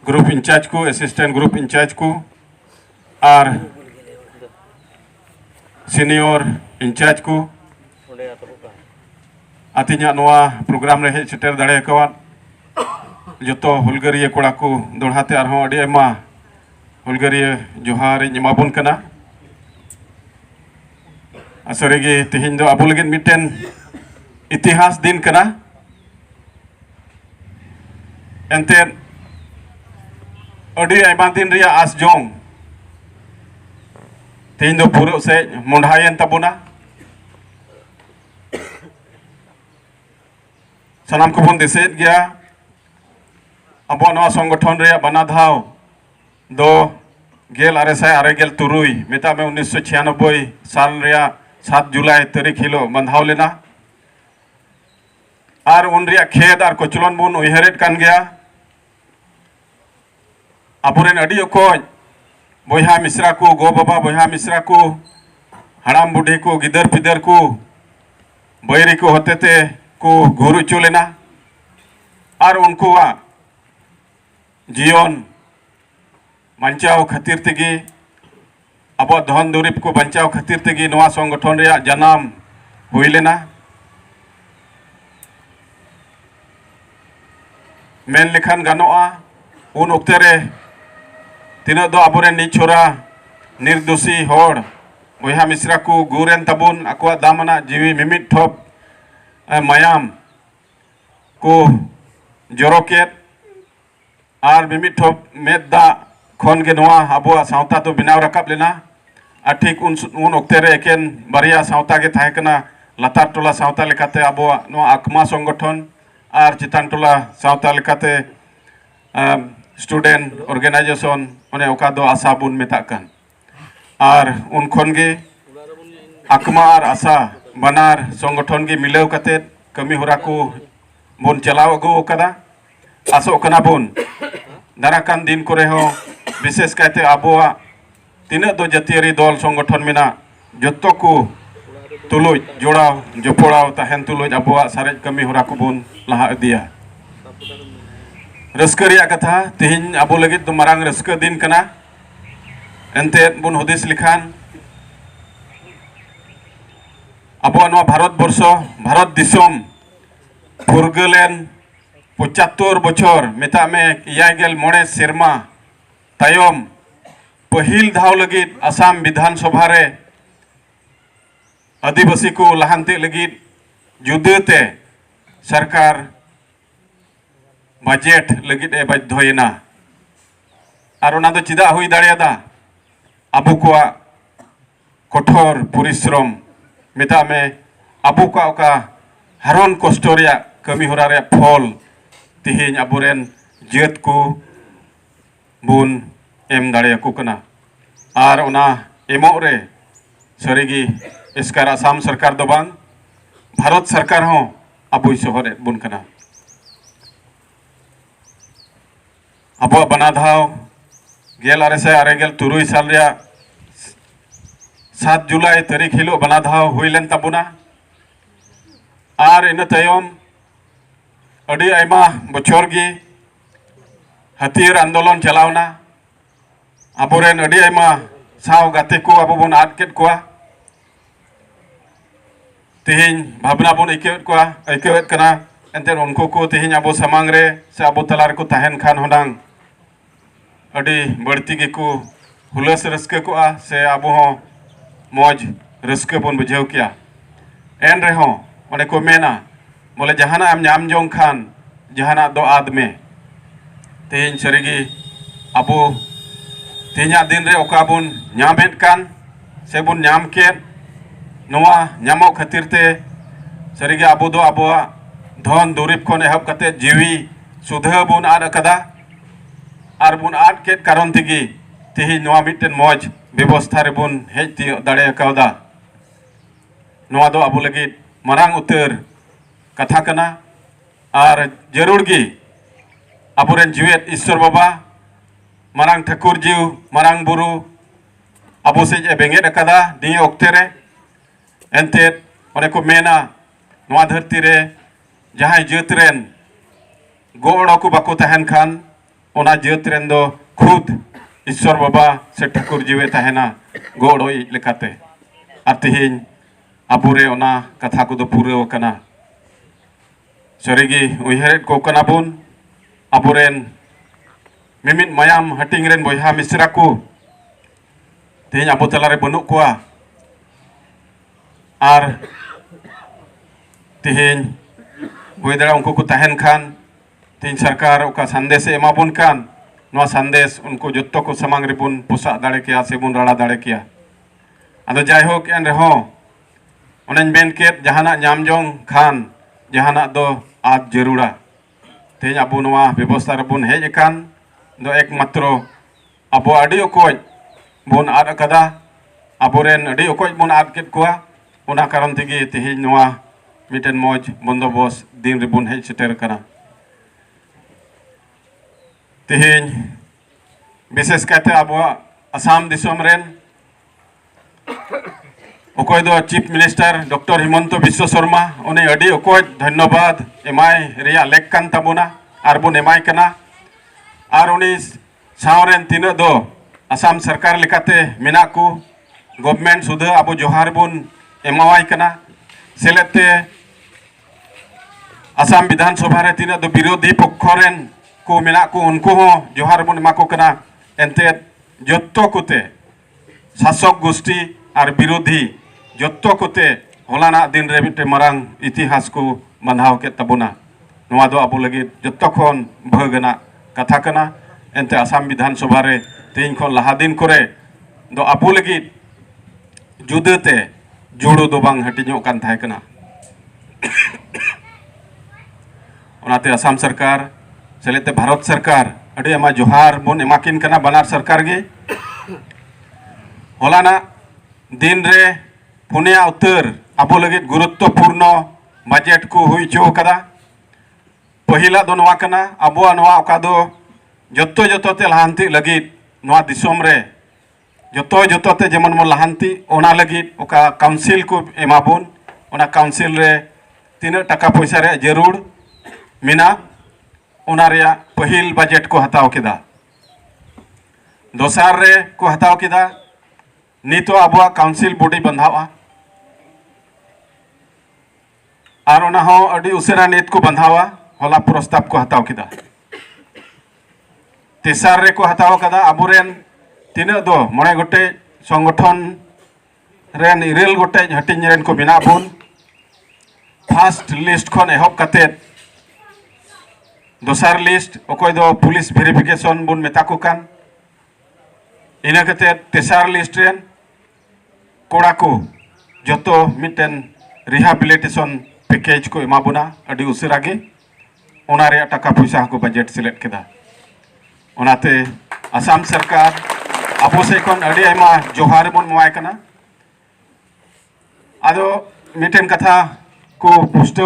group in charge को assistant group in charge को और सीनियर इंचार्ज को आतिना नोआ प्रोग्राम रे हेज सेटर दाड़े कवान जो हुलगरिया कोड़ा को दोड़ाते आरहों अड़ी आयमा हुलगरिया जोहार एमाबोन कना असरेगे तेहिं दो आबो लगिन मिटेन इतिहास दिन कना एंते अड़ी आयमा दिन रिया आस जोंग तेहिं दो पूरा से मोंढायन तबोना सानाम को बन दिसेत गया अब संगठन रे बना धाव दो गेल आरेसाय आरेगेल तुरुई मेता में 1996 साल रे 7 जुलाई तारीख हिलो बंधाव लेना और उन रिया खेद और कोचलन बुन उयहरेट कान गया अबुरेन अडी ओकोज बोहा मिश्रा को गो बाबा बोहा मिश्रा को हड़ाम बुढ़ी को गिदर पिदर को बैरी को होते को घुरु चो लेना और उनको जीवन बचाव खातिर तेगी अब धन दुरीब को बचाव खातिर तेगी नवा संगठन रे जनाम हुई लेना मेन लेखान गानोआ उन उक्ते रे तीना दो आबोरे निछोरा निर्दोषी होड़ बोहा मिश्रा को गुरेन तबुन आकवा दामना जीवी मिमिट ठोप मायाम को जोरोकेट और मिमिट ठोप मेदा खन के नवा आबोआ सावता तो बिनाव रकाब लेना और ठीक उन उक्ते रे एकेन बारिया सावता के थाहे कना लतार टोला सावता लेकाते आबोआ नवा आकमा संगठन और चितान टोला सावता लेकाते स्टूडेंट ऑर्गेनाइजेशन माने ओका दो आशा बुन मेताकान और उन खन के आकमा और आशा बनार संगठन के मिलाव कते कमी होरा को बुन चलाव अगो कदा आसो कना बुन दाराकान दिन करे हो विशेष कहते आबोआ तीना दो जातीय दल संगठन मेना जत्तो को तुलुज जोड़ाव जपड़ाव तहन तुलुज आबोआ सारे कमी होरा को बुन लहा इदिया रस्करिया कथा तेहिं आबो लगित तो मारांग रस्क दिन कना एंते बुन हुदिस लिखान आबो नवा भारत वर्ष भारत दिसम फुरगलेन 75 बछर मेता में इयागेल मोड़े सेरमा तायम पहिल धाव लगित आसाम विधानसभा रे आदिवासी को लहानते लगित जुदते सरकार बजेट लगित ए बाध्यना और ओना दो चिदा हुई दाड़ेयादा आबो को कठोर परिश्रम मेता में आबो का हारन कष्ट रे कमी होरा रे फल तेहिं आबोरेन जेत को बुन एम दाड़े को कना और ओना एमो रे सरीगी इसकार आसाम सरकार दो बांग भारत सरकार हो आबो सहर बुन कना आबो बना धाव गेल आरेसाय आरेगेल तुरुई साल रे 7 जुलाई तारीख हिलो बना धाव हुई लेन तबुना और इन तयम अड़ी आयमा बछर गी हथियार आंदोलन चलावना आबोरेन अड़ी आयमा साव गाते को आबो बन आद केद कोआ तेहिं भावना बन ऐकेवेद कना एंते उनको को तेहिं आबो समांग रे से आबो तलार को तहन खान होनांग अड़ी बढ़ती गे को हुलस रस्के को से आबो हो मौज रस्के बन बुझाव किया एन रे हो माने को मेना बोले जहाना आम नाम जों खान जहाना दो आद में तेहिं सरीगी आबो तेहिं दिन रे ओका बुन नामेद कान से बुन नाम केद नोआ नामो खातिर ते सरीगी आबो दो आबोआ धन दुरीब खन एहब कते जीवी सुधा बुन आद अकदा और बुन आद केद कारण तेगी तेहिं नोआ मिटेन मौज व्यवस्था रे बुन हेज ती दाड़े अकावदा नोआ दो आबो लगित मारांग उतर कथा कना और जरूर गी आबोरेन जीवेत ईश्वर बाबा मारांग ठाकुर जीव मारांग बुरु आबो से बेंगेद अकादा दी ओक्ते रे एंते ओने को मेना नोआ धरती रे जहां जत रेन गोड़ को बाको तहन खान ओना जात रेन दो खुद ईश्वर बाबा से ठाकुर जीवे तहना गोड़ो लेकाते और तिहिन आबुरे ओना कथा को पूरा कना सरीगी उयहरेट को कना बुन आबुरेन मिमित मायाम हटिंग रेन बयहा मिश्रा को तिहिन आबो तलारे बनुक कोआ और तिहिन बुयदरा उनको को तहन खान तिहिन सरकार ओका संदेश एमाबुन कान नवा संदेश उनको जत्तो को समांग रिबुन पुसा दाड़े किया सेबुन राड़ा दाड़े किया आदो जायहोक एन रहो ओनेन बेन केत जहाना नाम जोंग खान जहाना दो आज जरूरा तेज आबो नवा व्यवस्था रबुन हेज कान दो एकमात्र आबो आडी ओकोय बुन आद कदा आबोरेन आडी ओकोय बुन आद केत कोआ ओना कारण तेगे तेज नवा मिटेन मौज बंदोबस्त दिन रिबुन हेज सेटर कना तेज विशेष कहते अब आसाम दिसोम रेन ओकोय दो चीफ मिनिस्टर डॉक्टर हिमंत विश्व शर्मा उन्हें अड़ी ओकोय धन्यवाद एमाय रिया लेक कान ताबुना आर बुन एमाय कना आर उनी सावरेन तीना दो आसाम सरकार लेकाते मेना को गवर्नमेंट सुधा अब जोहार बुन एमावाय कना सेलेते आसाम विधानसभा रे तीना दो विरोधी पक्षरेन को मेना को उनको हो जोहार बुन एमा को कना एनते जत्तो कोते शासक गोष्ठी और विरोधी जत्तो कोते हलाना दिन रे मिटे मारांग इतिहास को मानहाव के तबुना नवा दो आबो लगी जत्तो खन भगना कथा कना एनते आसाम विधानसभा रे तेन खन लहा दिन करे दो आबो लगी जुदते जुड़ो दो बांग हटिño कान थाय कना ओनाते आसाम सरकार सेलेते भारत सरकार अड़ी एमा जोहार बुन एमाकिन कना बनार सरकार गे हलाना दिन रे पुनिया उतर आबो लगित गुरुत्वपूर्ण बजेट को हुई चो कदा पहिला दो नवा कना आबो नवा ओका दो जत्तो जत्तो ते लहांती लगित नवा दिसोम रे जत्तो जत्तो ते जेमन मो लहांती ओना लगित ओका काउंसिल को एमाबुन ओना काउंसिल रे तीना टाका पैसा रे जरूर मिना ओना रे पहिल बजेट को हताव केदा दोसार रे को हताव केदा नितो आबुआ काउंसिल बॉडी बंधावा और ओना हो अडी उसेरा नित को बंधावा होला प्रस्ताव को हताव केदा तेसार रे को हताव कदा आबुरेन तीना दो मोणे गोटे संगठन रेन इरेल गोटे हटिंग रेन को बिना बुन फर्स्ट लिस्ट खन एहब कते दोसार लिस्ट ओकोय दो पुलिस वेरिफिकेशन बुन मेता को कान इना कते तेसार लिस्ट रेन कोड़ा को जतो मिटेन रिहाबिलिटेशन पैकेज को एमाबुना अडी उसेरा गे ओना रे टाका पैसा को बजेट सिलेक्ट केदा ओनाते आसाम सरकार आबो से कोन अडी आयमा जोहार बुन मोय कना आदो मिटेन कथा को पुष्ट